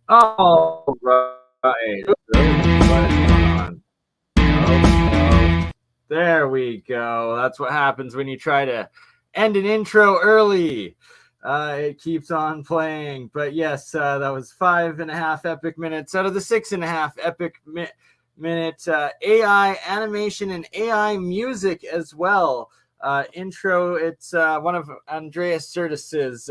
All right. What's going on? Oh, there we go. That's what happens when you try to end an intro early. It keeps on playing. But yes, that was 5.5 epic minutes out of the 6.5 epic minute AI animation and AI music as well. Intro, it's one of Andreas Certis's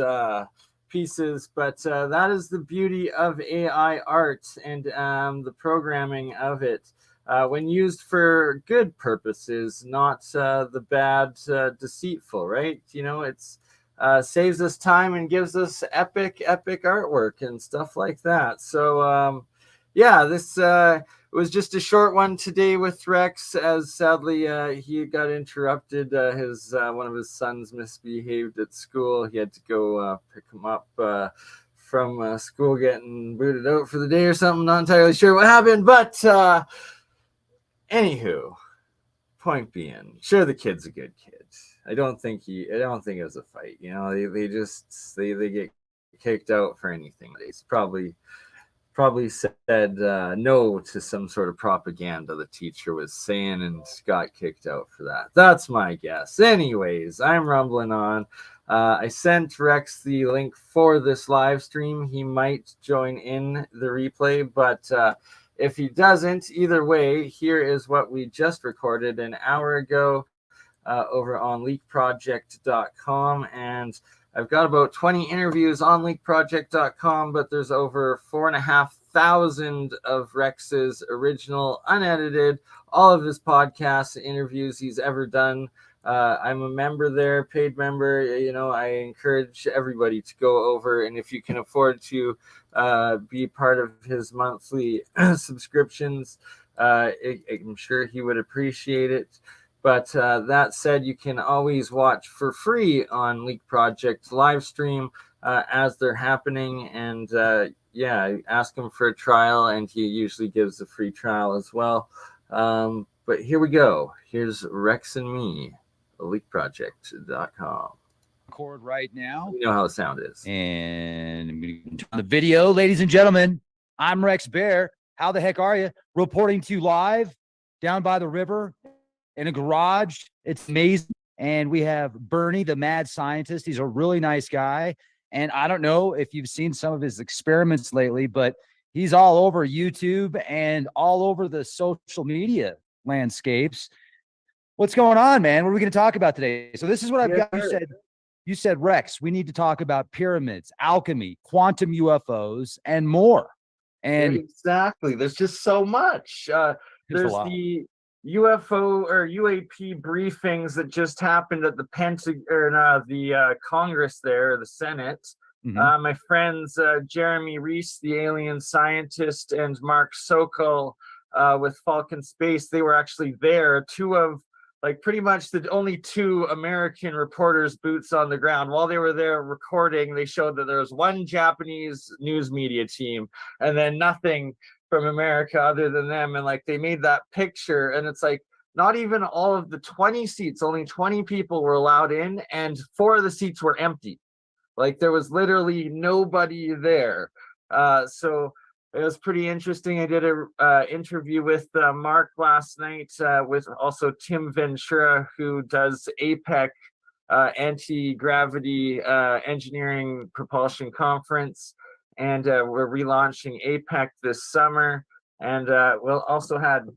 pieces, but that is the beauty of AI art and the programming of it. When used for good purposes, not the bad, deceitful, right? It's saves us time and gives us epic artwork and stuff like that. So yeah, this was just a short one today with Rex, as sadly he got interrupted. His one of his sons misbehaved at school. He had to go pick him up from school, getting booted out for the day or something. Not entirely sure what happened, but anywho, point being, sure, the kid's a good kid. I don't think it was a fight. They get kicked out for anything. He's probably said no to some sort of propaganda the teacher was saying and got kicked out for that. That's my guess. Anyways, I'm rumbling on. I sent Rex the link for this live stream. He might join in the replay, but if he doesn't, either way, here is what we just recorded an hour ago over on leakproject.com. And I've got about 20 interviews on leakproject.com, but there's over 4,500 of Rex's original, unedited, all of his podcasts, interviews he's ever done. I'm a member there, paid member. I encourage everybody to go over, and if you can afford to be part of his monthly subscriptions, I'm sure he would appreciate it. But that said, you can always watch for free on Leak Project live stream as they're happening. And yeah, ask him for a trial, and he usually gives a free trial as well. But here we go. Here's Rex and me, leakproject.com. Record right now. You know how the sound is. And I'm going to turn the video. Ladies and gentlemen, I'm Rex Bear. How the heck are you? Reporting to you live down by the river in a garage. It's amazing. And we have BurnEye, the mad scientist. He's a really nice guy. And I don't know if you've seen some of his experiments lately, but he's all over YouTube and all over the social media landscapes. What's going on, man? What are we going to talk about today? So this is what I've got. You said, Rex, we need to talk about pyramids, alchemy, quantum UFOs, and more. And exactly. There's just so much. There's the UFO or UAP briefings that just happened at the the Congress there, the Senate. My friends Jeremy Reese, the alien scientist, and Mark Sokol with Falcon Space, they were actually there. Two of pretty much the only two American reporters boots on the ground. While they were there recording, they showed that there was one Japanese news media team and then nothing from America other than them. And they made that picture, and it's not even all of the 20 seats, only 20 people were allowed in, and 4 of the seats were empty. There was literally nobody there. So it was pretty interesting. I did a interview with Mark last night with also Tim Ventura, who does APEC, Anti-Gravity Engineering Propulsion Conference. And we're relaunching APEC this summer. And we'll also had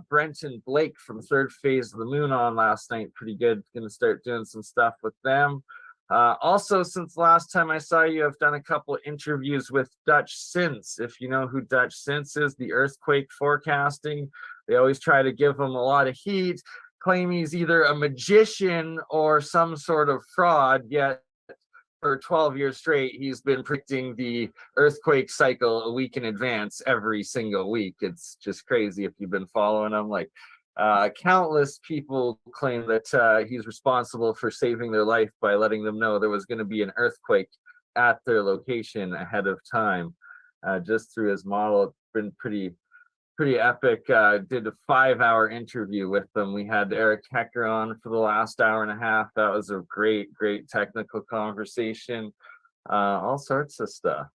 Brenton Blake from Third Phase of the Moon on last night. Pretty good. Going to start doing some stuff with them. Also, since last time I saw you, I've done a couple interviews with Dutch Since. If you know who Dutch Since is, the earthquake forecasting, they always try to give him a lot of heat, claim he's either a magician or some sort of fraud, yet for 12 years straight, he's been predicting the earthquake cycle a week in advance every single week. It's just crazy if you've been following him. Countless people claim that he's responsible for saving their life by letting them know there was going to be an earthquake at their location ahead of time, just through his model. It's been pretty epic. Did a 5-hour interview with them. We had Eric Hecker on for the last hour and a half. That was a great technical conversation. All sorts of stuff.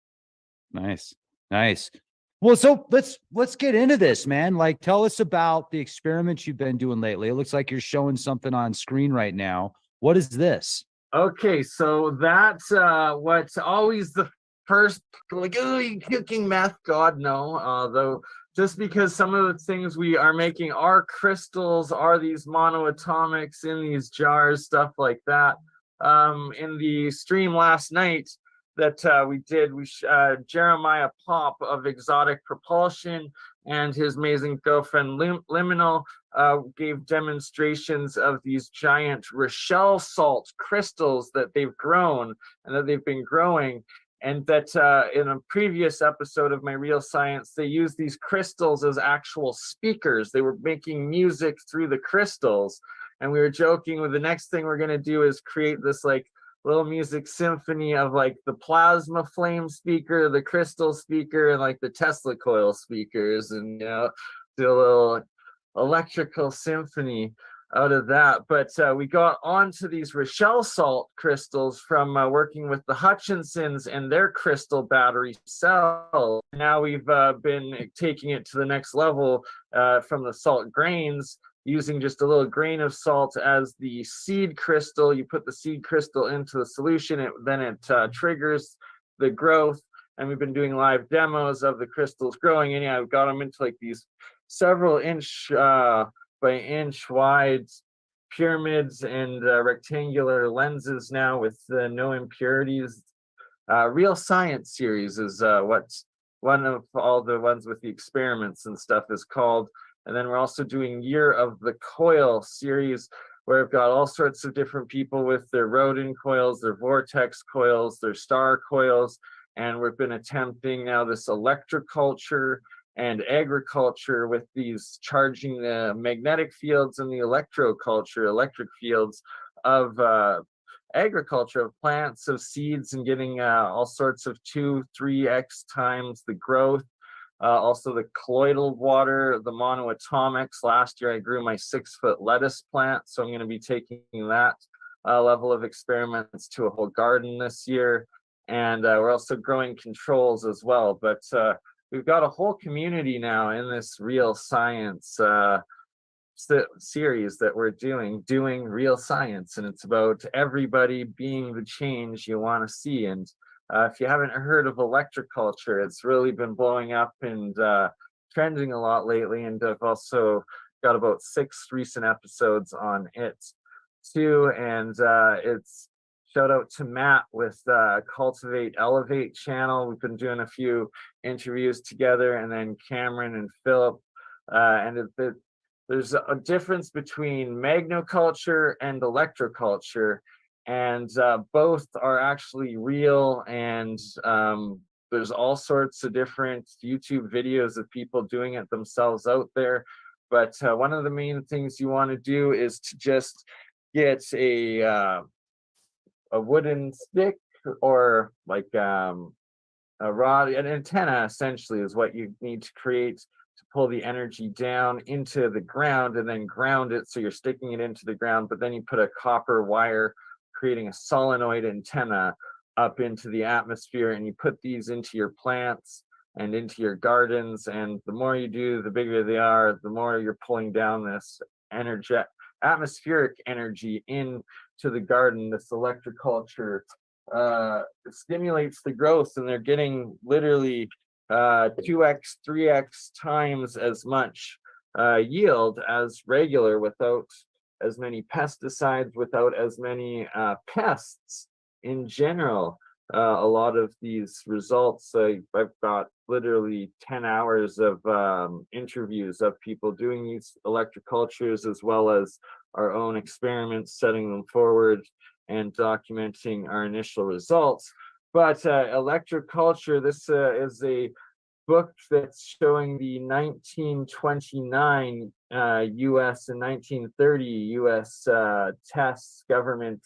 Nice. Nice. Well, so let's get into this, man. Like, tell us about the experiments you've been doing lately. It looks like you're showing something on screen right now. What is this? Okay, so that's what's always the first, like, oh, you cooking meth? God, no. Though, just because some of the things we are making are crystals, are these monoatomics in these jars, stuff like that. In the stream last night that we did, Jeremiah Pop of Exotic Propulsion and his amazing girlfriend Liminal gave demonstrations of these giant Rochelle salt crystals that they've grown and that they've been growing. And that in a previous episode of My Real Science, they used these crystals as actual speakers. They were making music through the crystals. And we were joking with the next thing we're going to do is create this like little music symphony of like the plasma flame speaker, the crystal speaker, and like the Tesla coil speakers, and do a little electrical symphony out of that. But we got onto these Rochelle salt crystals from working with the Hutchinsons and their crystal battery cell. Now we've been taking it to the next level from the salt grains, using just a little grain of salt as the seed crystal. You put the seed crystal into the solution, then it triggers the growth. And we've been doing live demos of the crystals growing. And yeah, I've got them into like these several inch by inch wide pyramids and rectangular lenses now with no impurities. Real Science series is what's one of all the ones with the experiments and stuff is called. And then we're also doing Year of the Coil series, where I've got all sorts of different people with their Rodin coils, their vortex coils, their star coils. And we've been attempting now this electroculture and agriculture with these charging the magnetic fields and the electric fields of agriculture, of plants, of seeds, and getting all sorts of 2-3x times the growth. Also the colloidal water, the monoatomics. Last year I grew my 6-foot lettuce plant, so I'm going to be taking that level of experiments to a whole garden this year. And we're also growing controls as well. But we've got a whole community now in this Real Science series that we're doing Real Science. And it's about everybody being the change you want to see. And if you haven't heard of electroculture, it's really been blowing up and trending a lot lately. And I've also got about 6 recent episodes on it too. And it's shout out to Matt with Cultivate Elevate channel. We've been doing a few interviews together, and then Cameron and Philip. And there's a difference between magnoculture and electroculture. And both are actually real, and there's all sorts of different YouTube videos of people doing it themselves out there. But one of the main things you want to do is to just get a wooden stick, or like a rod. An antenna essentially is what you need to create to pull the energy down into the ground, and then ground it, so you're sticking it into the ground. But then you put a copper wire creating a solenoid antenna up into the atmosphere, and you put these into your plants and into your gardens. And the more you do, the bigger they are, the more you're pulling down this atmospheric energy into the garden. This electroculture stimulates the growth, and they're getting literally 2x, 3x times as much yield as regular, without as many pesticides, without as many pests in general. A lot of these results, I've got literally 10 hours of interviews of people doing these electrocultures, as well as our own experiments, setting them forward and documenting our initial results. But electroculture, this is a book that's showing the 1929 US and 1930 US tests, government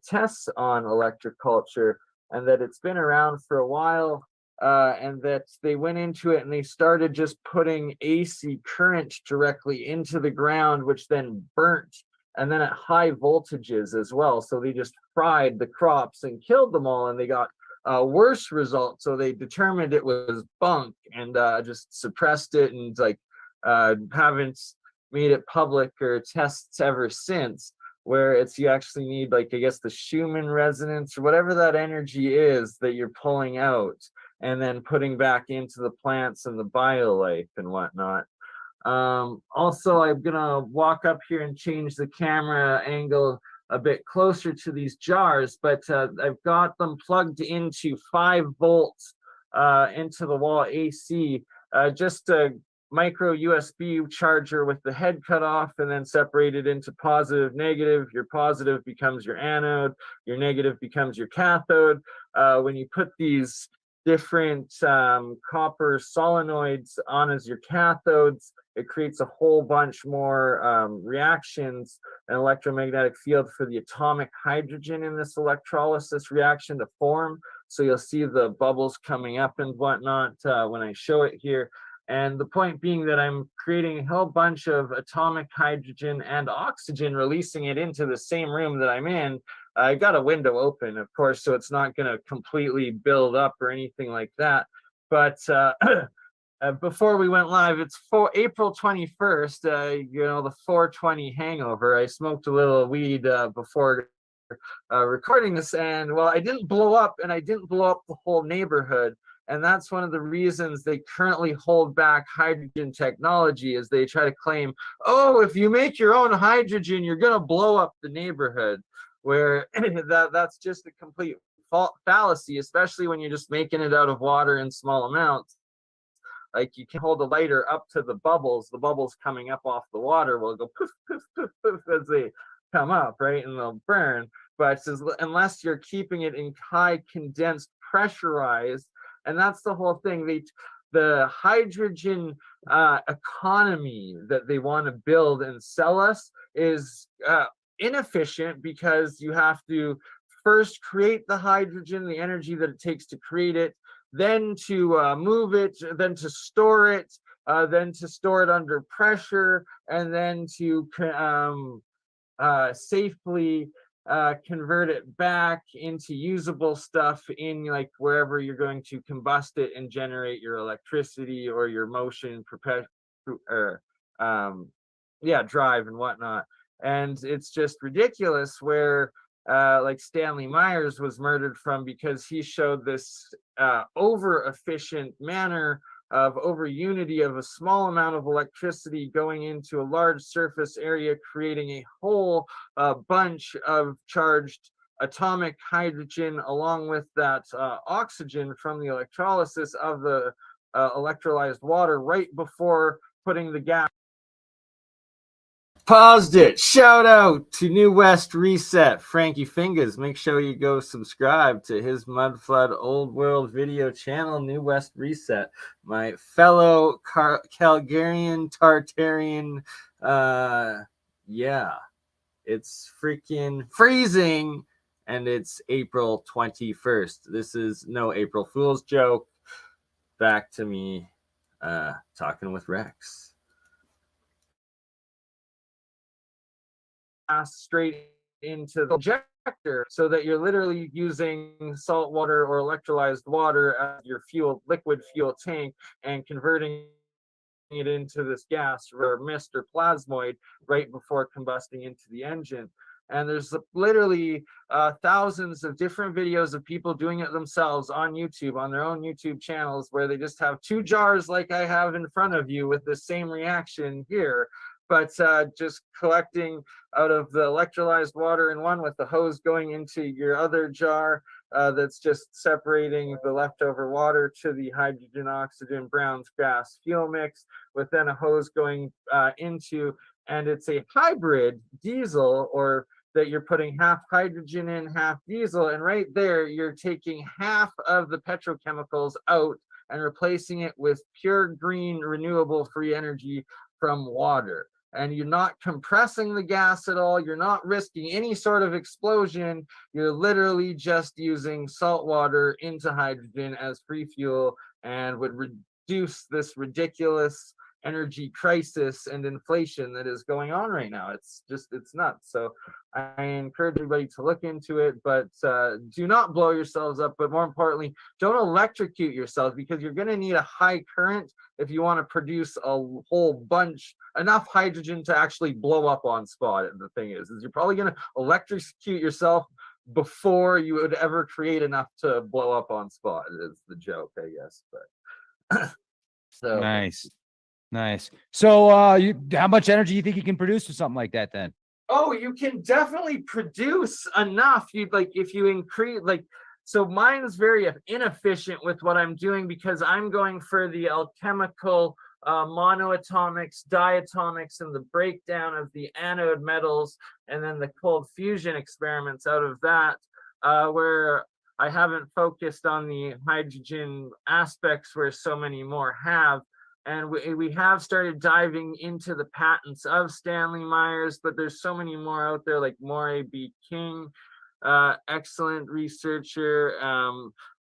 tests on electroculture, and that it's been around for a while, and that they went into it and they started just putting AC current directly into the ground, which then burnt, and then at high voltages as well. So they just fried the crops and killed them all, and they got worse result. So they determined it was bunk and just suppressed it, and like haven't made it public or tests ever since, where it's you actually need, like, I guess the Schumann resonance or whatever that energy is that you're pulling out and then putting back into the plants and the biolife and whatnot. Also, I'm gonna walk up here and change the camera angle a bit closer to these jars, but I've got them plugged into 5 volts into the wall AC, just a micro USB charger with the head cut off and then separated into positive, negative. Your positive becomes your anode, your negative becomes your cathode. When you put these different copper solenoids on as your cathodes, it creates a whole bunch more reactions, an electromagnetic field for the atomic hydrogen in this electrolysis reaction to form. So you'll see the bubbles coming up and whatnot when I show it here. And the point being that I'm creating a whole bunch of atomic hydrogen and oxygen, releasing it into the same room that I'm in. I got a window open, of course, so it's not going to completely build up or anything like that. But before we went live, it's April 21st, you know, the 420 hangover. I smoked a little weed before recording this, and well, I didn't blow up, and I didn't blow up the whole neighborhood. And that's one of the reasons they currently hold back hydrogen technology, is they try to claim, oh, if you make your own hydrogen, you're going to blow up the neighborhood, where that's just a complete fallacy, especially when you're just making it out of water in small amounts. Like, you can hold a lighter up to the bubbles coming up off the water will go poof, poof, poof, poof as they come up, right? And they'll burn. But unless you're keeping it in high condensed pressurized, and that's the whole thing. The hydrogen economy that they want to build and sell us is inefficient, because you have to first create the hydrogen, the energy that it takes to create it, then to move it, then to store it, under pressure, and then to safely convert it back into usable stuff in, like, wherever you're going to combust it and generate your electricity or your motion drive and whatnot. And it's just ridiculous, where like Stanley Myers was murdered from, because he showed this over efficient manner of over unity of a small amount of electricity going into a large surface area, creating a whole bunch of charged atomic hydrogen, along with that oxygen from the electrolysis of the electrolyzed water, right before putting the gas. Paused it. Shout out to New West Reset, Frankie Fingers. Make sure you go subscribe to his Mudflood Old World video channel, New West Reset. My fellow Calgarian Tartarian, yeah, it's freaking freezing, and it's April 21st. This is no April Fool's joke. Back to me talking with Rex. Straight into the injector, so that you're literally using salt water or electrolyzed water as your liquid fuel tank, and converting it into this gas or mist or plasmoid right before combusting into the engine. And there's literally thousands of different videos of people doing it themselves on YouTube, on their own YouTube channels, where they just have 2 jars like I have in front of you with the same reaction here, but just collecting out of the electrolyzed water in one, with the hose going into your other jar that's just separating the leftover water to the hydrogen oxygen brown gas fuel mix, with then a hose going into, and it's a hybrid diesel, or that you're putting half hydrogen in, half diesel, and right there you're taking half of the petrochemicals out and replacing it with pure green renewable free energy from water. And you're not compressing the gas at all. You're not risking any sort of explosion. You're literally just using salt water into hydrogen as free fuel, and would reduce this ridiculous energy crisis and inflation that is going on right now. It's nuts. So I encourage everybody to look into it, but do not blow yourselves up. But more importantly, don't electrocute yourselves, because you're going to need a high current if you want to produce a whole bunch, enough hydrogen to actually blow up on spot. And the thing is you're probably going to electrocute yourself before you would ever create enough to blow up on spot, is the joke, I guess. But so nice. So how much energy you think you can produce with something like that then? Oh, you can definitely produce enough. You'd like, if you increase, like, so mine is very inefficient with what I'm doing, because I'm going for the alchemical monoatomics, diatomics, and the breakdown of the anode metals, and then the cold fusion experiments out of that, where I haven't focused on the hydrogen aspects where so many more have. And we have started diving into the patents of Stanley Myers, but there's so many more out there, like Moray B. King, excellent researcher.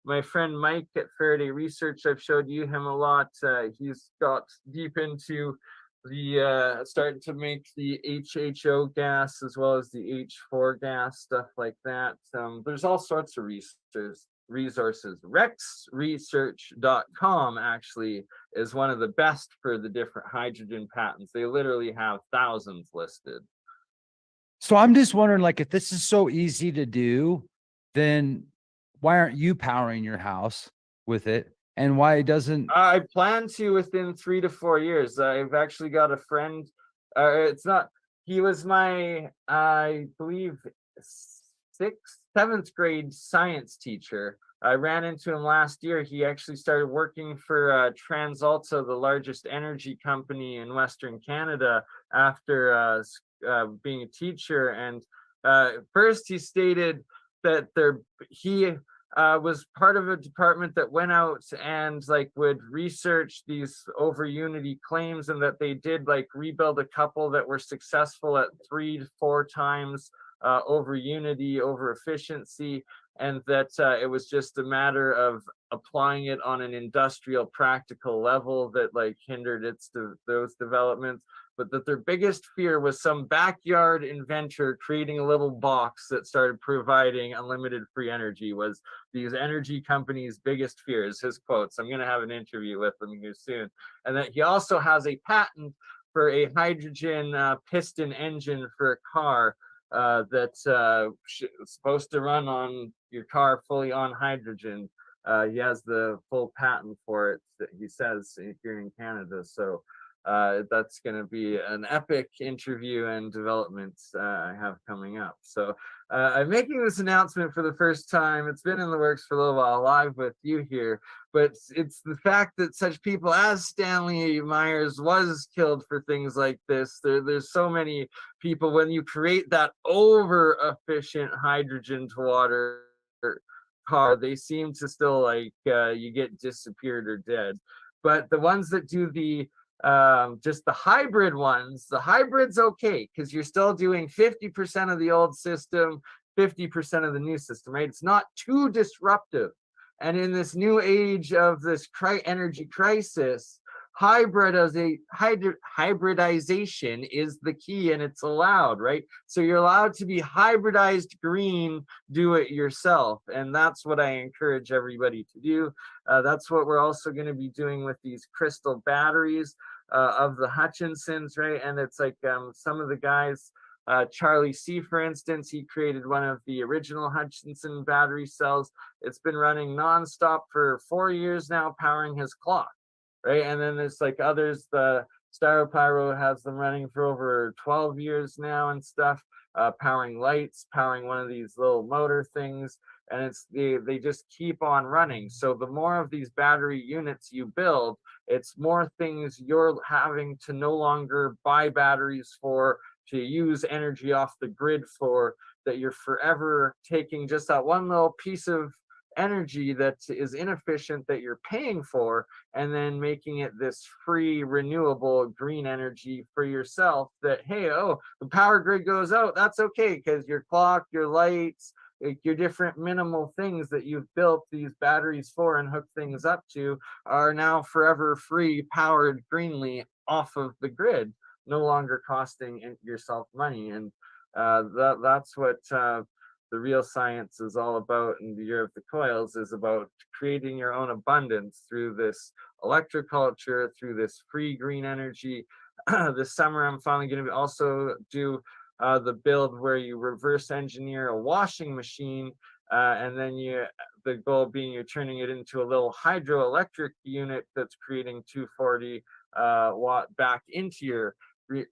My friend Mike at Faraday Research, I've showed you him a lot. He's got deep into the starting to make the HHO gas as well as the H4 gas, stuff like that. There's all sorts of resources. Rexresearch.com actually is one of the best for the different hydrogen patents. They literally have thousands listed. So I'm just wondering, like, if this is so easy to do, then why aren't you powering your house with it? And why doesn't I plan to within 3 to 4 years? I've actually got a friend. He was my, I believe, 7th grade science teacher. I ran into him last year. He actually started working for TransAlta, the largest energy company in Western Canada, after being a teacher. And first he stated that he was part of a department that went out and like would research these over unity claims, and that they did like rebuild a couple that were successful at 3 to 4 times over unity, over efficiency, and that it was just a matter of applying it on an industrial practical level that like hindered those developments. But that their biggest fear was some backyard inventor creating a little box that started providing unlimited free energy. Was these energy companies' biggest fears, his quotes. I'm going to have an interview with him here soon. And that he also has a patent for a hydrogen piston engine for a car that's supposed to run on your car fully on hydrogen. He has the full patent for it, that he says, here in Canada. So that's going to be an epic interview and development I have coming up. So I'm making this announcement for the first time. It's been in the works for a little while live with you here, but it's the fact that such people as Stanley Myers was killed for things like this. There's so many people, when you create that over efficient hydrogen to water car, they seem to still like you get disappeared or dead. But the ones that do the just the hybrid ones, the hybrid's okay, because you're still doing 50% of the old system, 50% of the new system, right? It's not too disruptive. And in this new age of this energy crisis, hybridization is the key, and it's allowed, right? So you're allowed to be hybridized green, do it yourself. And that's what I encourage everybody to do. That's what we're also going to be doing with these crystal batteries of the Hutchinsons, right? And it's like some of the guys, Charlie C, for instance, he created one of the original Hutchinson battery cells. It's been running nonstop for 4 years now, powering his clock, right? And then there's like others, the Styropyro has them running for over 12 years now and stuff, powering lights, powering one of these little motor things, and they just keep on running. So the more of these battery units you build, it's more things you're having to no longer buy batteries for, to use energy off the grid for, that you're forever taking just that one little piece of energy that is inefficient that you're paying for, and then making it this free renewable green energy for yourself. That, hey, oh, the power grid goes out, that's okay, because your clock, your lights, like your different minimal things that you've built these batteries for and hooked things up to, are now forever free, powered greenly off of the grid, no longer costing yourself money. And that's what the real science is all about. In the Year of the Coils is about creating your own abundance through this electroculture, through this free green energy. This summer, I'm finally going to also do the build where you reverse engineer a washing machine, and then the goal being you're turning it into a little hydroelectric unit that's creating 240 watt back into your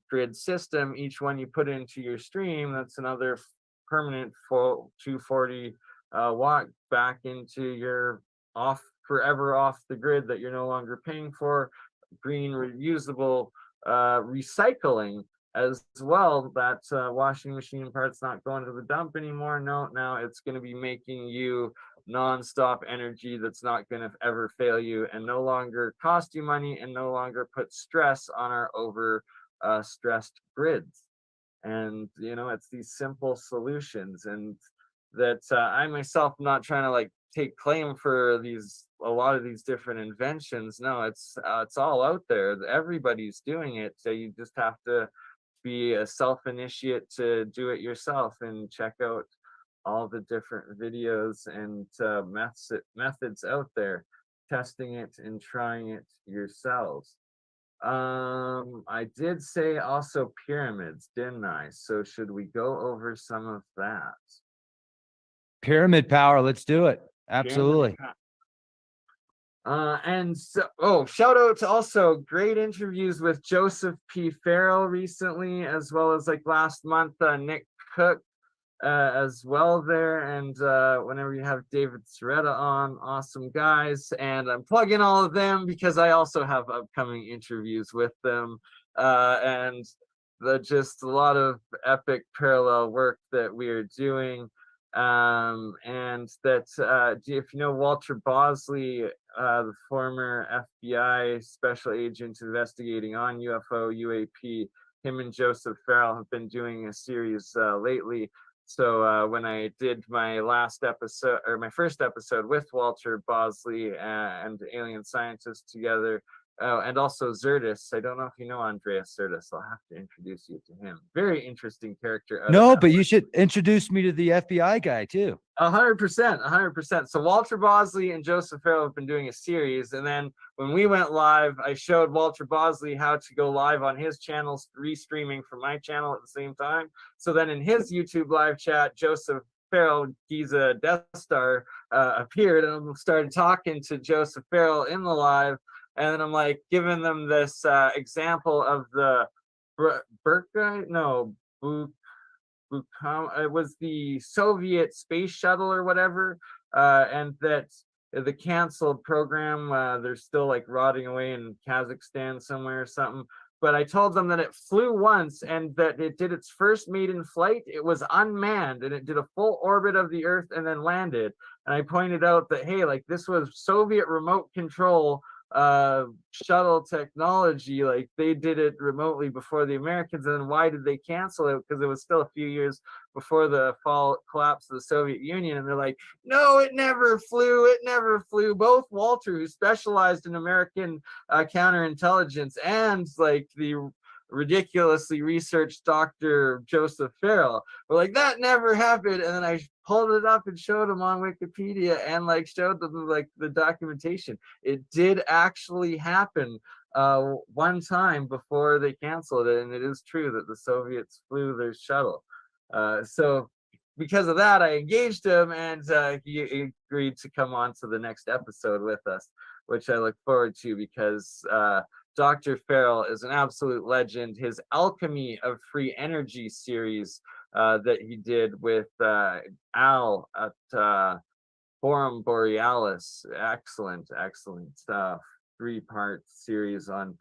grid system. Each one you put into your stream, that's another permanent full 240 watt back into your forever off the grid that you're no longer paying for. Green reusable recycling as well. That washing machine part's not going to the dump anymore. No, now it's going to be making you nonstop energy that's not going to ever fail you, and no longer cost you money, and no longer put stress on our over stressed grids. And it's these simple solutions, and that I myself am not trying to like take claim for a lot of these different inventions. No, it's all out there. Everybody's doing it. So you just have to be a self-initiate to do it yourself and check out all the different videos and methods out there, testing it and trying it yourselves. I did say also pyramids, didn't I? So should we go over some of that? Pyramid power, let's do it. Absolutely. And so, shout out to also great interviews with Joseph P. Farrell recently, as well as like last month, Nick Cook as well there. And whenever you have David Soretta on, awesome guys. And I'm plugging all of them because I also have upcoming interviews with them. And just a lot of epic parallel work that we are doing. And that if you know Walter Bosley, the former FBI special agent investigating on UFO, UAP, him and Joseph Farrell have been doing a series lately. So when I did my last episode, or my first episode with Walter Bosley and alien scientists together, and also Zertis. I don't know if you know Andreas Zertis. I'll have to introduce you to him. Very interesting character. No, but you should introduce me to the FBI guy too. 100%, 100%. So Walter Bosley and Joseph Farrell have been doing a series, and then when we went live, I showed Walter Bosley how to go live on his channels, restreaming from my channel at the same time. So then in his YouTube live chat, Joseph Farrell, he's a Death Star, appeared and started talking to Joseph Farrell in the live. And then I'm like giving them this example of the BurnEye, no, it was the Soviet space shuttle or whatever, and that the canceled program, they're still like rotting away in Kazakhstan somewhere or something. But I told them that it flew once and that it did its first maiden flight. It was unmanned and it did a full orbit of the Earth and then landed. And I pointed out that, hey, like this was Soviet remote control shuttle technology. Like they did it remotely before the Americans, and then why did they cancel it? Because it was still a few years before the collapse of the Soviet Union. And they're like, no, it never flew. Both Walter, who specialized in American counterintelligence, and like the ridiculously researched Dr. Joseph Farrell were like, that never happened. And then I pulled it up and showed them on Wikipedia and like showed them like the documentation. It did actually happen one time before they canceled it, and it is true that the Soviets flew their shuttle. So because of that, I engaged him, and he agreed to come on to the next episode with us, which I look forward to because Dr. Farrell is an absolute legend. His Alchemy of Free Energy series that he did with Al at Forum Borealis. Excellent stuff. 3-part series on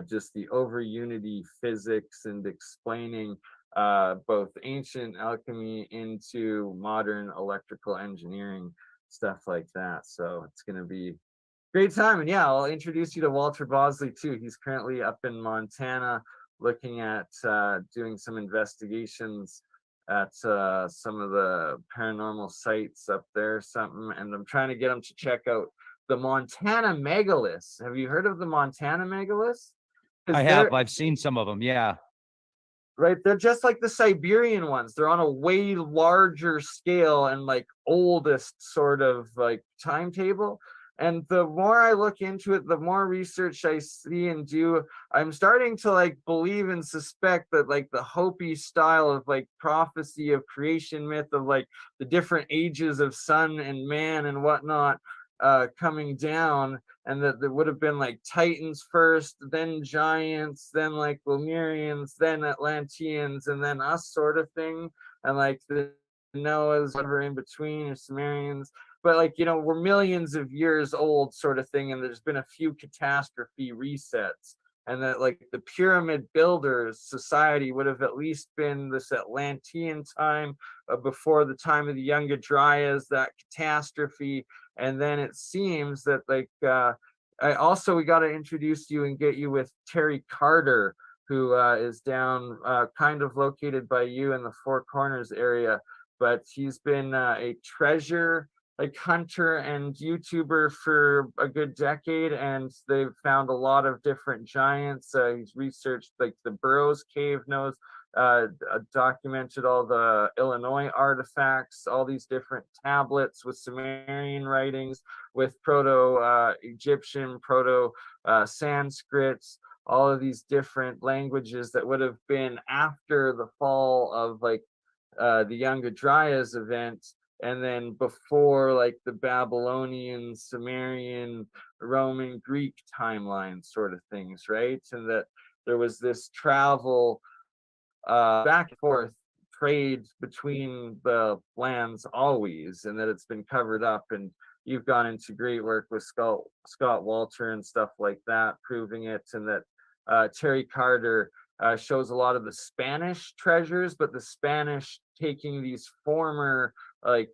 just the over unity physics and explaining both ancient alchemy into modern electrical engineering, stuff like that. So it's going to be great time. And yeah, I'll introduce you to Walter Bosley too. He's currently up in Montana looking at doing some investigations at some of the paranormal sites up there or something. And I'm trying to get him to check out the Montana megaliths. Have you heard of the Montana megaliths? I have. I've seen some of them. Yeah. Right, they're just like the Siberian ones. They're on a way larger scale and like oldest sort of like timetable. And the more I look into it, the more research I see and do, I'm starting to like believe and suspect that like the Hopi style of like prophecy of creation myth of like the different ages of sun and man and whatnot coming down, and that there would have been like Titans first, then giants, then like Lemurians, then Atlanteans, and then us sort of thing, and like the Noahs, whatever in between, or Sumerians. But like, you know, we're millions of years old sort of thing, and there's been a few catastrophe resets. And that like the pyramid builders society would have at least been this Atlantean time before the time of the Younger Dryas, that catastrophe. And then it seems that like we got to introduce you and get you with Terry Carter, who is down kind of located by you in the Four Corners area, but he's been a treasure like hunter and YouTuber for a good decade, and they've found a lot of different giants. He's researched like the Burroughs Cave nose, documented all the Illinois artifacts, all these different tablets with Sumerian writings, with Proto-Egyptian, Proto-Sanskrit, all of these different languages that would have been after the fall of like the Younger Dryas event, and then before like the Babylonian, Sumerian, Roman, Greek timeline sort of things, right? And that there was this travel back and forth trade between the lands always, and that it's been covered up. And you've gone into great work with Scott Walter and stuff like that, proving it. And that Terry Carter shows a lot of the Spanish treasures, but the Spanish taking these former like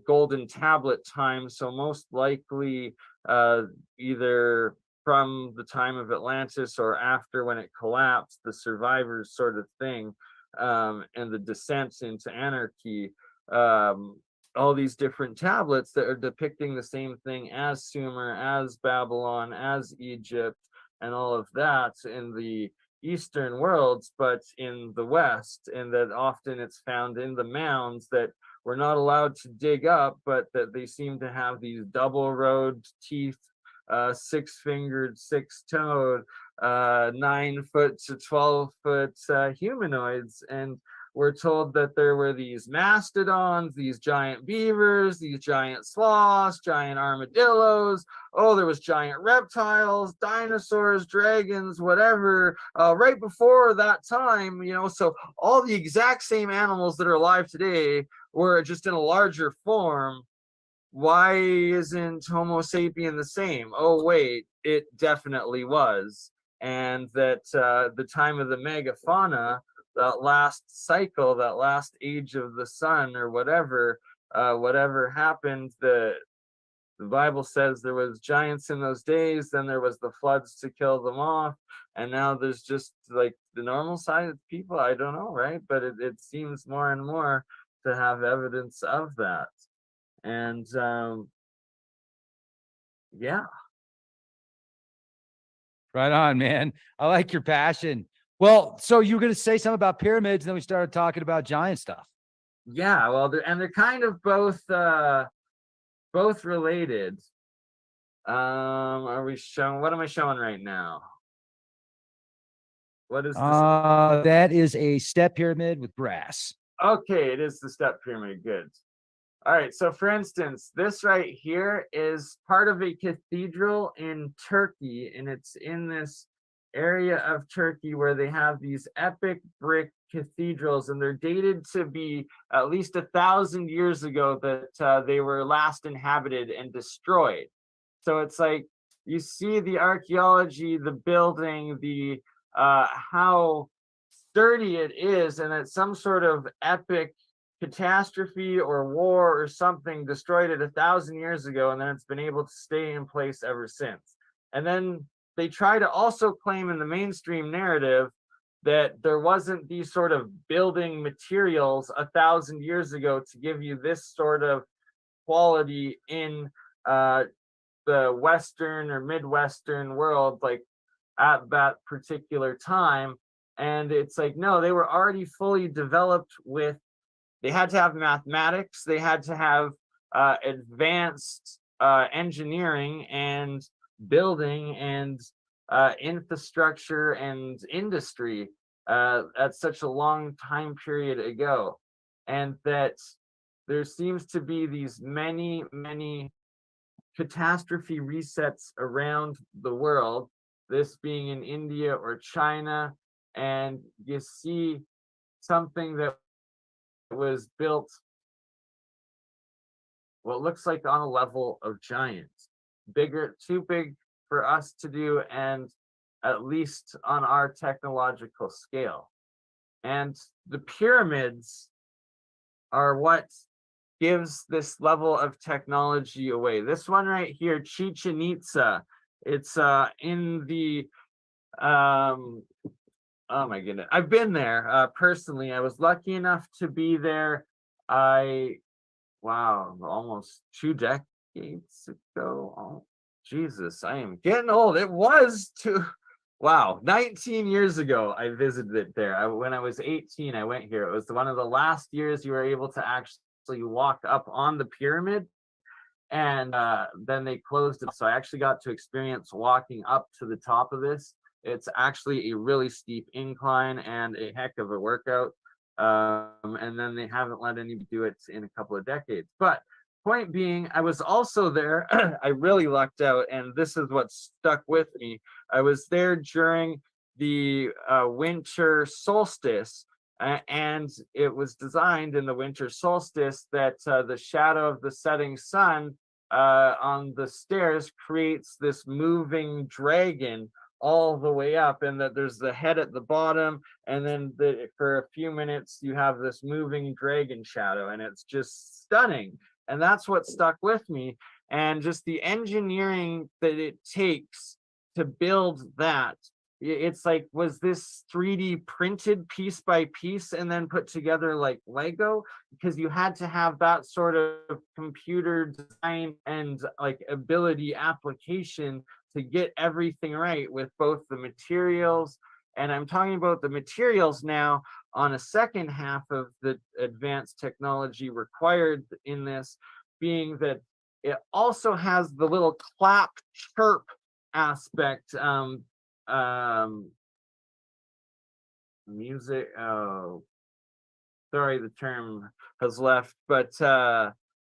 golden tablet times, so most likely either from the time of Atlantis or after when it collapsed, the survivors sort of thing, and the descent into anarchy. All these different tablets that are depicting the same thing as Sumer, as Babylon, as Egypt, and all of that in the Eastern worlds, but in the West, and that often it's found in the mounds that we're not allowed to dig up, but that they seem to have these double-rowed teeth, six-fingered, six-toed, 9-foot to 12-foot humanoids. And we're told that there were these mastodons, these giant beavers, these giant sloths, giant armadillos. Oh, there was giant reptiles, dinosaurs, dragons, whatever, right before that time, you know. So all the exact same animals that are alive today were just in a larger form. Why isn't Homo sapien the same? Oh, wait, it definitely was. And that the time of the megafauna, that last cycle, that last age of the sun or whatever, whatever happened, the Bible says there was giants in those days, then there was the floods to kill them off, and now there's just like the normal sized people. I don't know, right? But it seems more and more to have evidence of that. And yeah. Right on, man. I like your passion. Well, so you were going to say something about pyramids, and then we started talking about giant stuff. Yeah, well, they're kind of both related. Are we showing? What am I showing right now? What is this? That is a step pyramid with brass. Okay, it is the step pyramid. Good. All right, so for instance, this right here is part of a cathedral in Turkey, and it's in this area of Turkey where they have these epic brick cathedrals, and they're dated to be at least 1,000 years ago that they were last inhabited and destroyed. So it's like you see the archaeology, the building, the how sturdy it is, and it's some sort of epic catastrophe or war or something destroyed it 1,000 years ago, and then it's been able to stay in place ever since. And then they try to also claim in the mainstream narrative that there wasn't these sort of building materials 1,000 years ago to give you this sort of quality in the Western or Midwestern world. Like at that particular time. And it's like, no, they were already fully developed with, they had to have mathematics, they had to have advanced engineering and building and infrastructure and industry at such a long time period ago. And that there seems to be these many, many catastrophe resets around the world, this being in India or China, and you see something that was built what looks like on a level of giants, bigger, too big for us to do, and at least on our technological scale. And the pyramids are what gives this level of technology away. This one right here, Chichen Itza, it's in the oh my goodness, I've been there personally. I was lucky enough to be there. Wow, almost 2 decades ago. Oh, Jesus, I am getting old. It was wow, 19 years ago I visited it there. When I was 18, I went here. It was one of the last years you were able to actually walk up on the pyramid, and then they closed it. So I actually got to experience walking up to the top of this. It's actually a really steep incline and a heck of a workout. And then they haven't let anybody do it in a couple of decades. But point being, I was also there. I really lucked out, and this is what stuck with me. I was there during the winter solstice, and it was designed in the winter solstice that the shadow of the setting sun on the stairs creates this moving dragon all the way up, and that there's the head at the bottom, and then for a few minutes you have this moving dragon shadow, and it's just stunning. And that's what stuck with me, and just the engineering that it takes to build that. It's like, was this 3D printed piece by piece and then put together like Lego? Because you had to have that sort of computer design and like ability application to get everything right with both the materials. And I'm talking about the materials now on a second half of the advanced technology required in this, being that it also has the little clap chirp aspect. Music, oh, sorry, the term has left, but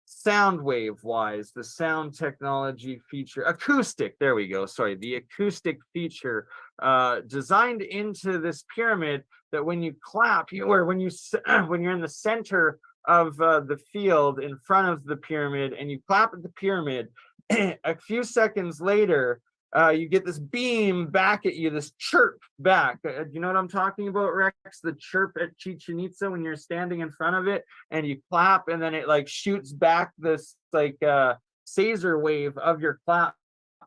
sound wave wise, the sound technology feature, acoustic, there we go, sorry, the acoustic feature designed into this pyramid, that when you clap, when you're in the center of the field in front of the pyramid and you clap at the pyramid, a few seconds later you get this beam back at you, this chirp back. Do you know what I'm talking about, Rex? The chirp at Chichen Itza when you're standing in front of it and you clap, and then it like shoots back this like Caesar wave of your clap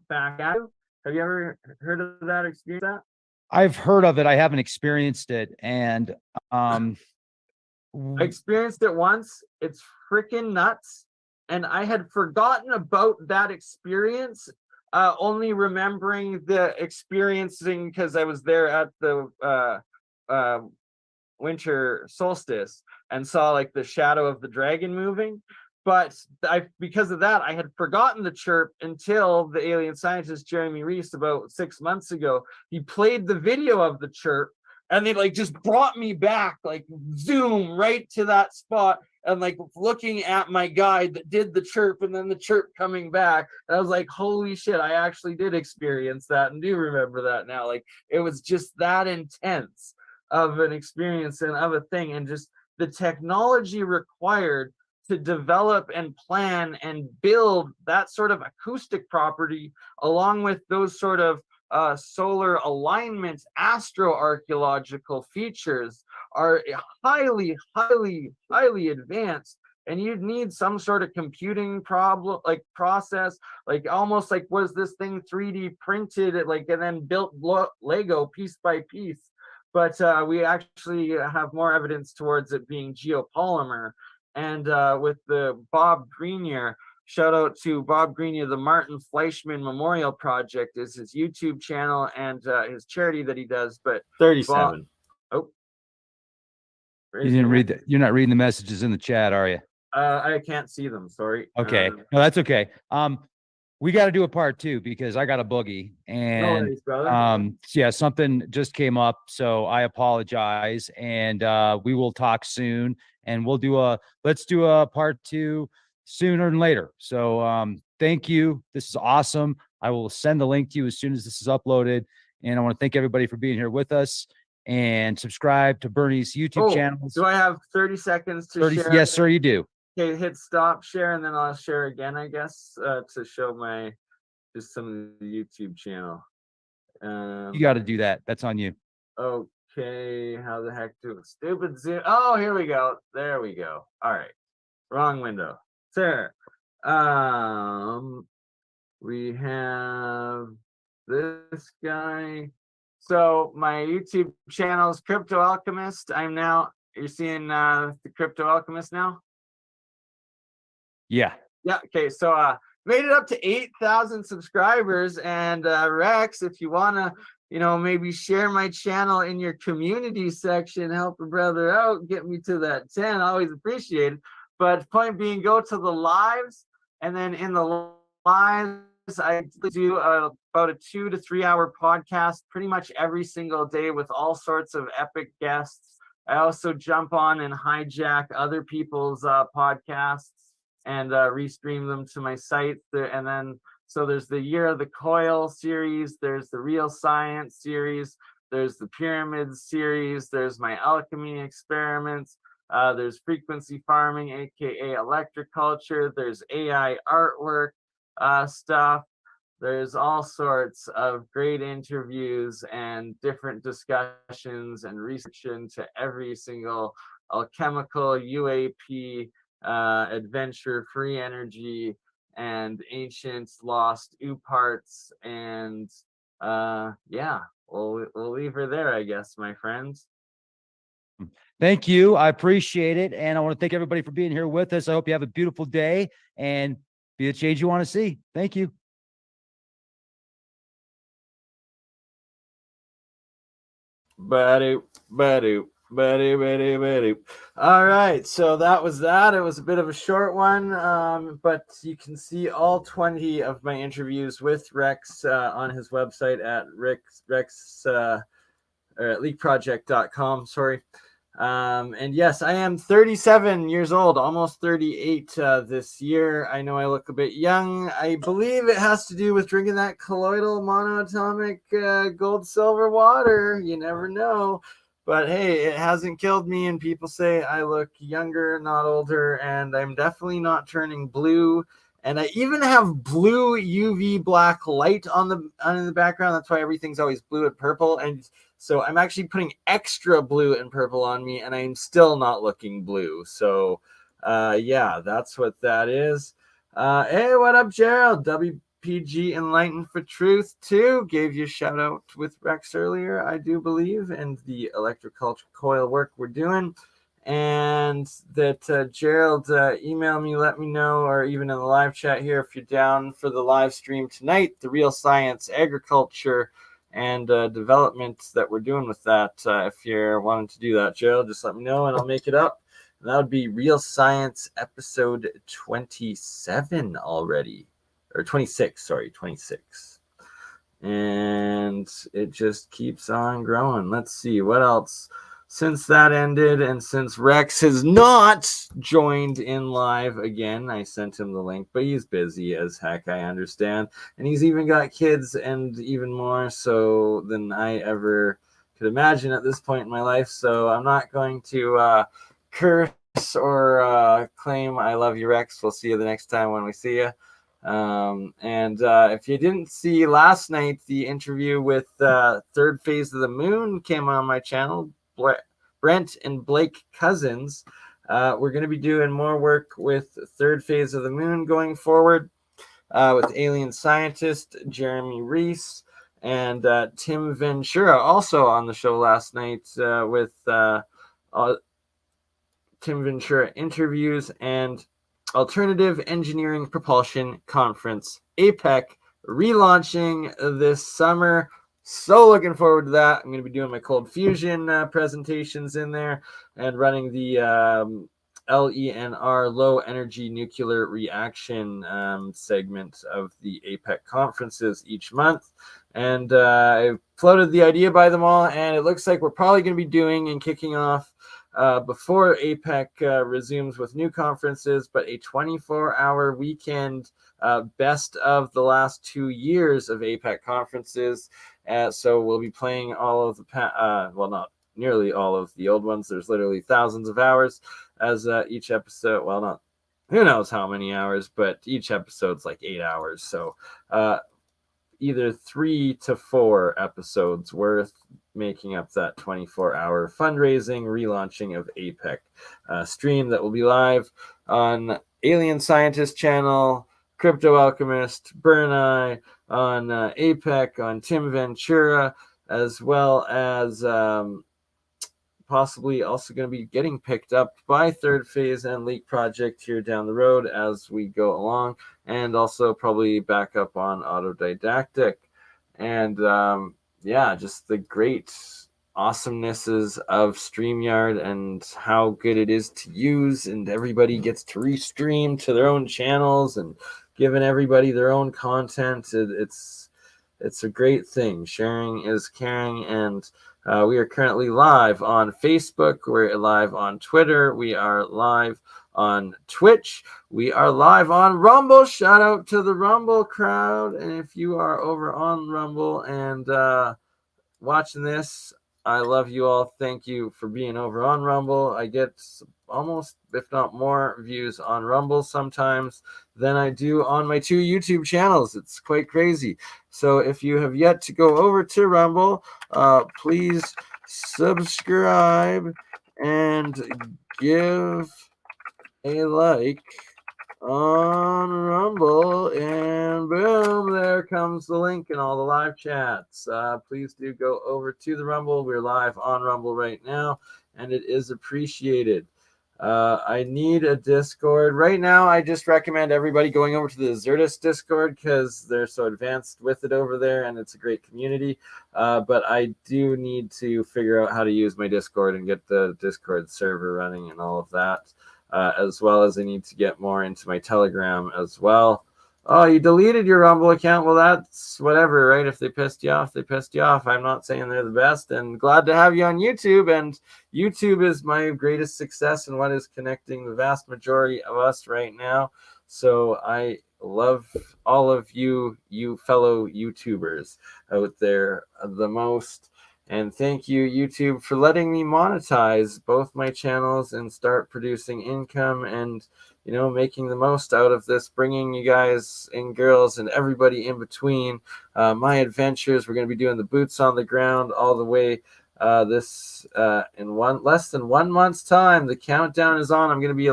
back at you. Have you ever heard of that, experience that? I've heard of it. I haven't experienced it. And I experienced it once. It's freaking nuts. And I had forgotten about that experience, only remembering the experiencing because I was there at the winter solstice and saw like the shadow of the dragon moving. But because of that, I had forgotten the chirp until the alien scientist Jeremy Reese about 6 months ago. He played the video of the chirp, and they like just brought me back, like zoom right to that spot, and like looking at my guide that did the chirp and then the chirp coming back. And I was like, holy shit, I actually did experience that and do remember that now. Like it was just that intense of an experience and of a thing, and just the technology required to develop and plan and build that sort of acoustic property, along with those sort of solar alignment astroarchaeological features, are highly, highly, highly advanced. And you'd need some sort of computing process, like almost like, was this thing 3D printed, like, and then built Lego piece by piece? But we actually have more evidence towards it being geopolymer. And with the Bob Grenier, shout out to Bob Greeny of the Martin Fleischman Memorial Project is his YouTube channel and his charity that he does. But 37. Oh, you didn't read that. You're not reading the messages in the chat, are you? I can't see them. Sorry. Okay. No, that's okay. We got to do a part 2 because I got a boogie and no worries, brother. yeah, something just came up. So I apologize. And we will talk soon and let's do a part 2 sooner than later. So thank you. This is awesome. I will send the link to you as soon as this is uploaded. And I want to thank everybody for being here with us and subscribe to BurnEye's YouTube channels. Do I have 30 seconds to share? Yes, sir, you do. Okay, hit stop share and then I'll share again, I guess, to show just some of the YouTube channel. You got to do that. That's on you. Okay, how the heck do it? Stupid Zoom. Oh, here we go. There we go. All right, wrong window. Sir, we have this guy. So my YouTube channel is Crypto Alchemist. You're seeing the Crypto Alchemist now? Yeah. Yeah. Okay. So made it up to 8,000 subscribers. And Rex, if you wanna, maybe share my channel in your community section, help a brother out, get me to that 10. I always appreciate it. But point being, go to the lives, and then in the lives, I do about a 2 to 3 hour podcast pretty much every single day with all sorts of epic guests. I also jump on and hijack other people's podcasts and restream them to my site. And then, so there's the Year of the Coil series, there's the Real Science series, there's the Pyramids series, there's my alchemy experiments, there's frequency farming, aka electroculture, there's AI artwork stuff. There's all sorts of great interviews and different discussions and research into every single alchemical, UAP, adventure, free energy, and ancient lost parts. And yeah, we'll leave her there, I guess, my friends. Thank you. I appreciate it. And I want to thank everybody for being here with us. I hope you have a beautiful day and be the change you want to see. Thank you. All right, so that was that. It was a bit of a short one, but you can see all 20 of my interviews with Rex on his website at leakproject.com. Sorry. And yes, I am 37 years old, almost 38 this year. I know I look a bit young. I believe it has to do with drinking that colloidal monoatomic gold, silver water. You never know. But hey, it hasn't killed me, and people say I look younger, not older, and I'm definitely not turning blue. And I even have blue UV black light on the background. That's why everything's always blue and purple. And so I'm actually putting extra blue and purple on me, and I'm still not looking blue. So yeah, that's what that is. Hey, what up, Gerald? WPG Enlightened for Truth 2 gave you a shout out with Rex earlier, I do believe, and the electroculture coil work we're doing. And that Gerald email me, let me know, or even in the live chat here, if you're down for the live stream tonight, the real science, agriculture, and development that we're doing with that. If you're wanting to do that, Gerald, just let me know and I'll make it up. And that would be Real Science episode 27 already, or 26, sorry, 26. And it just keeps on growing. Let's see what else. Since that ended, and since Rex has not joined in live again, I sent him the link, but he's busy as heck, I understand. And he's even got kids, and even more so than I ever could imagine at this point in my life. So I'm not going to curse or claim I love you, Rex. We'll see you the next time when we see you. And if you didn't see last night, the interview with Third Phase of the Moon came on my channel. Brent and Blake Cousins. We're going to be doing more work with Third Phase of the Moon going forward with alien scientist Jeremy Reese and Tim Ventura, also on the show last night with Tim Ventura interviews. And Alternative Engineering Propulsion Conference, APEC, relaunching this summer. So looking forward to that. I'm going to be doing my cold fusion presentations in there and running the LENR, low energy nuclear reaction segment of the APEC conferences each month. And I floated the idea by them all, and it looks like we're probably going to be doing and kicking off before APEC resumes with new conferences, but a 24-hour weekend best of the last 2 years of APEC conferences. So we'll be playing all of the, well, not nearly all of the old ones. There's literally thousands of hours as each episode. Well, not who knows how many hours, but each episode's like 8 hours. So either 3 to 4 episodes worth, making up that 24-hour fundraising relaunching of APEC stream that will be live on Alien Scientist channel, Crypto Alchemist, BurnEye, on APEC, on Tim Ventura, as well as possibly also going to be getting picked up by Third Phase and Leak Project here down the road as we go along, and also probably back up on Autodidactic. And yeah, just the great awesomenesses of StreamYard and how good it is to use, and everybody gets to restream to their own channels and giving everybody their own content. It's a great thing. Sharing is caring, and we are currently live on Facebook. We're live on Twitter. We are live on Twitch. We are live on Rumble. Shout out to the Rumble crowd. And if you are over on Rumble and watching this, I love you all. Thank you for being over on Rumble. I get almost, if not more, views on Rumble sometimes than I do on my 2 YouTube channels. It's quite crazy. So if you have yet to go over to Rumble, please subscribe and give a like on Rumble, and boom, there comes the link in all the live chats. Please do go over to the Rumble. We're live on Rumble right now, and it is appreciated. I need a Discord. Right now, I just recommend everybody going over to the Zertis Discord because they're so advanced with it over there, and it's a great community. But I do need to figure out how to use my Discord and get the Discord server running and all of that. As well as I need to get more into my Telegram as well. Oh, you deleted your Rumble account? Well, that's whatever, right? If they pissed you off, they pissed you off. I'm not saying they're the best, and glad to have you on YouTube. And YouTube is my greatest success and what is connecting the vast majority of us right now. So I love all of you fellow YouTubers out there the most. And thank you, YouTube, for letting me monetize both my channels and start producing income and, you know, making the most out of this, bringing you guys and girls and everybody in between my adventures. We're going to be doing the boots on the ground all the way in less than 1 month's time. The countdown is on. I'm going to be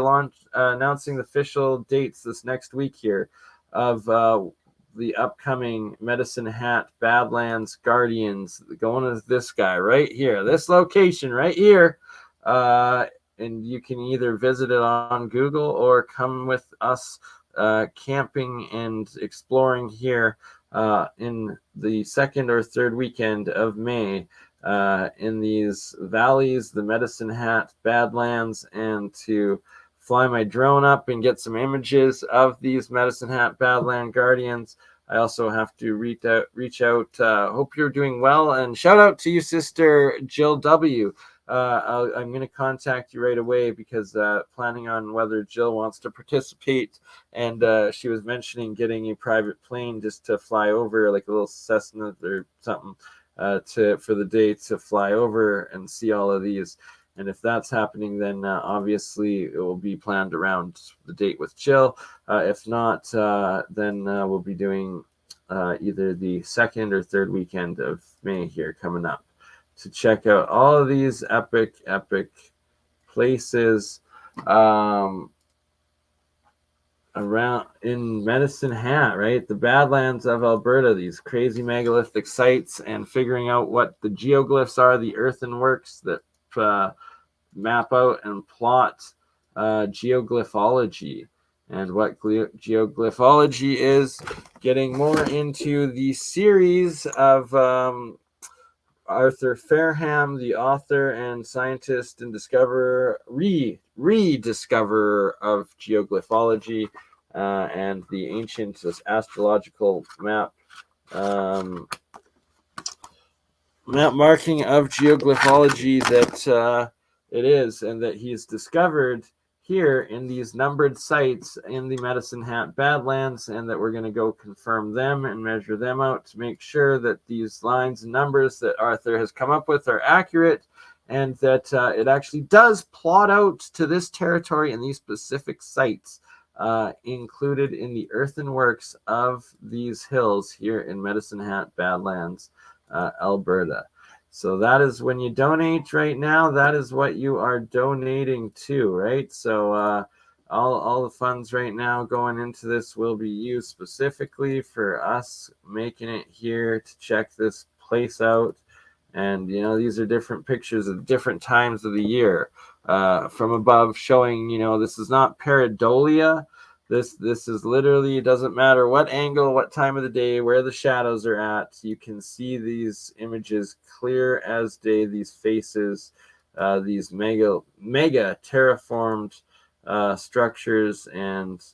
announcing the official dates this next week here of the upcoming Medicine Hat Badlands Guardians, going as this guy right here, this location right here. And you can either visit it on Google or come with us camping and exploring here in the second or third weekend of May in these valleys, the Medicine Hat Badlands, and to fly my drone up and get some images of these Medicine Hat Badland Guardians. I also have to reach out. Hope you're doing well, and shout out to you, sister Jill W. I'm going to contact you right away because planning on whether Jill wants to participate, and she was mentioning getting a private plane just to fly over, like a little Cessna or something, for the day to fly over and see all of these. And if that's happening, then obviously it will be planned around the date with Jill. If not, then we'll be doing either the second or third weekend of May here coming up to check out all of these epic places around in Medicine Hat, right? The Badlands of Alberta, these crazy megalithic sites, and figuring out what the geoglyphs are, the earthenworks that map out and plot geoglyphology. and what geoglyphology is, getting more into the series of Arthur Fairham, the author and scientist and rediscoverer of geoglyphology, and the ancient astrological map marking of geoglyphology that it is, and that he's discovered here in these numbered sites in the Medicine Hat Badlands, and that we're going to go confirm them and measure them out to make sure that these lines and numbers that Arthur has come up with are accurate, and that it actually does plot out to this territory and these specific sites included in the earthenworks of these hills here in Medicine Hat Badlands, Alberta. So that is when you donate right now, that is what you are donating to, right? So all the funds right now going into this will be used specifically for us making it here to check this place out. And, you know, these are different pictures of different times of the year from above showing, you know, this is not pareidolia. This is literally, it doesn't matter what angle, what time of the day, where the shadows are at. You can see these images clear as day, these faces, these mega terraformed structures, and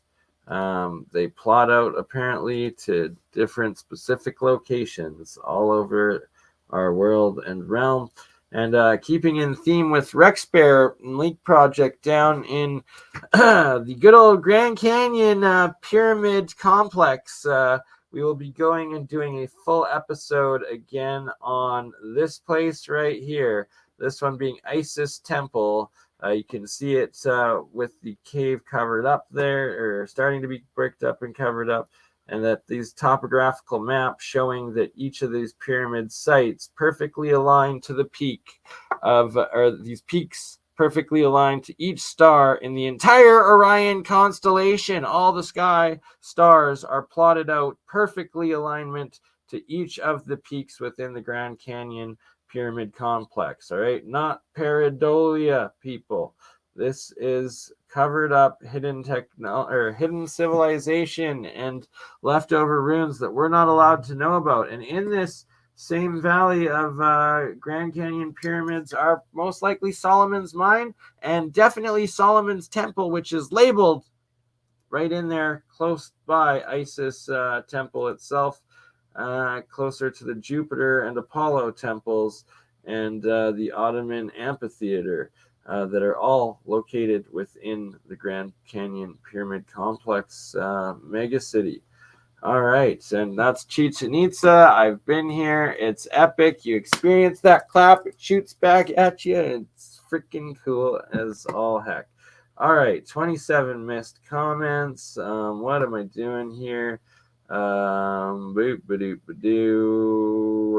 they plot out apparently to different specific locations all over our world and realm. And keeping in theme with Rex Bear Leak Project down in the good old Grand Canyon Pyramid Complex, we will be going and doing a full episode again on this place right here. This one being Isis Temple. You can see it with the cave covered up there, or starting to be bricked up and covered up. And that these topographical maps showing that each of these pyramid sites perfectly aligned to the peak of, or these peaks perfectly aligned to each star in the entire Orion constellation. All the sky stars are plotted out perfectly alignment to each of the peaks within the Grand Canyon Pyramid Complex. All right, not pareidolia, people. This is covered up hidden hidden civilization and leftover ruins that we're not allowed to know about. And in this same valley of Grand Canyon pyramids are most likely Solomon's Mine and definitely Solomon's Temple, which is labeled right in there close by Isis Temple itself, closer to the Jupiter and Apollo temples and the Ottoman Amphitheater. That are all located within the Grand Canyon Pyramid Complex megacity. All right, and that's Chichen Itza. I've been here. It's epic. You experience that clap. It shoots back at you. It's freaking cool as all heck. All right, 27 missed comments. What am I doing here? We're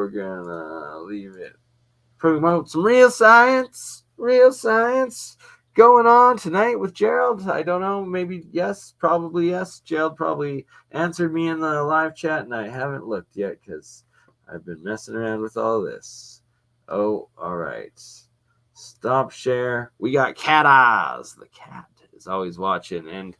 gonna leave it. Promote some real science going on tonight with Gerald. I don't know, maybe yes, probably yes. Gerald probably answered me in the live chat, and I haven't looked yet because I've been messing around with all this. Oh, all right. Stop share. We got Cat Oz. The cat is always watching. And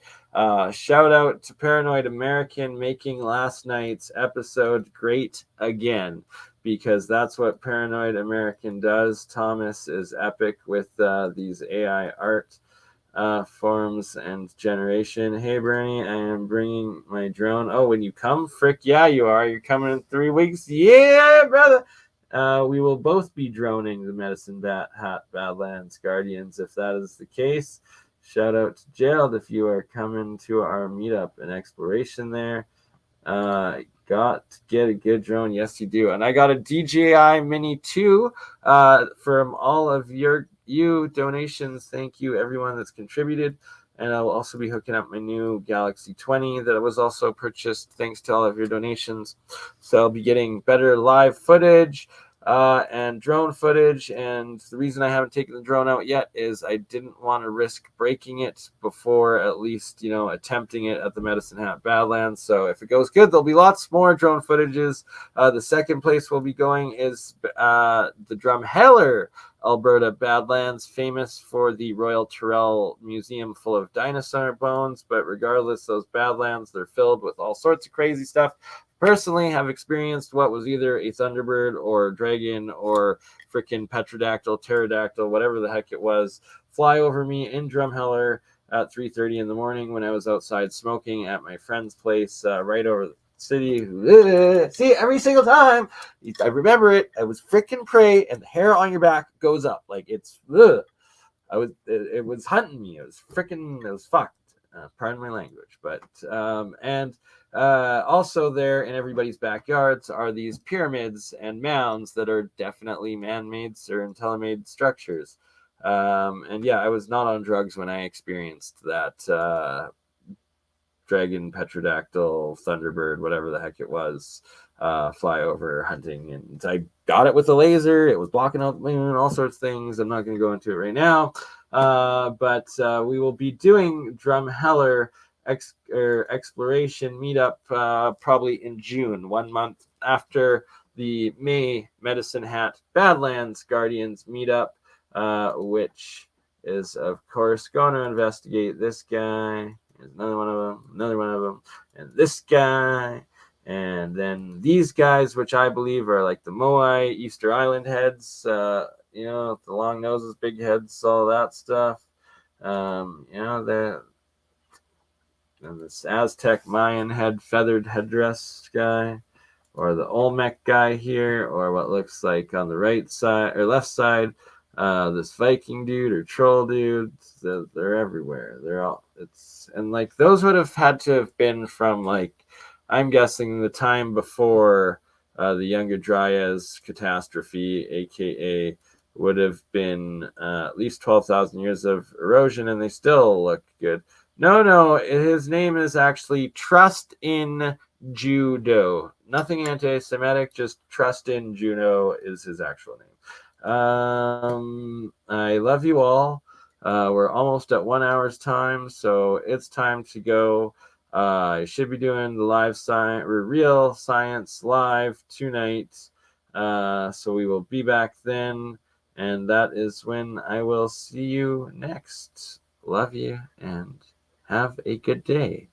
shout out to Paranoid American making last night's episode great again, because that's what Paranoid American does. Thomas is epic with these AI art forms and generation. Hey, Bernie, I am bringing my drone. Oh, when you come? Frick, yeah, you are. You're coming in 3 weeks? Yeah, brother. We will both be droning the Medicine Hat Badlands Guardians if that is the case. Shout out to Gerald if you are coming to our meetup and exploration there. Got to get a good drone. Yes, you do. And I got a DJI Mini 2 from all of you donations. Thank you, everyone that's contributed. And I will also be hooking up my new Galaxy 20 that was also purchased thanks to all of your donations. So I'll be getting better live footage, and drone footage. And the reason I haven't taken the drone out yet is I didn't want to risk breaking it before at least, attempting it at the Medicine Hat Badlands. So if it goes good, there'll be lots more drone footages. The second place we'll be going is the Drumheller, Alberta Badlands, famous for the Royal Tyrrell Museum full of dinosaur bones. But regardless, those Badlands, they're filled with all sorts of crazy stuff. Personally, have experienced what was either a Thunderbird or dragon or freaking Petrodactyl, Pterodactyl, whatever the heck it was, fly over me in Drumheller at 3:30 in the morning when I was outside smoking at my friend's place right over the city. See, every single time I remember it, I was freaking prey, and the hair on your back goes up like it's. It was hunting me. It was fucked. Pardon my language, but also there in everybody's backyards are these pyramids and mounds that are definitely man-made or intelli-made structures. And yeah, I was not on drugs when I experienced that dragon, Petrodactyl, Thunderbird, whatever the heck it was, fly over hunting. And I got it with a laser. It was blocking out the moon, all sorts of things. I'm not going to go into it right now. But we will be doing Drumheller exploration meetup probably in June, 1 month after the May Medicine Hat Badlands Guardians meetup, which is of course going to investigate this guy. There's another one of them, and this guy, and then these guys, which I believe are like the Moai Easter Island heads, the long noses, big heads, all that stuff. And this Aztec Mayan feathered headdress guy, or the Olmec guy here, or what looks like on the right side or left side, this Viking dude or troll dude. They're everywhere. And like those would have had to have been from, like, I'm guessing the time before the Younger Dryas catastrophe, aka would have been at least 12,000 years of erosion, and they still look good. No, his name is actually Trust in Judo. Nothing anti-Semitic, just Trust in Judo is his actual name. I love you all. We're almost at 1 hour's time, so it's time to go. I should be doing the live science or real science live tonight. So we will be back then, and that is when I will see you next. Love you and have a good day.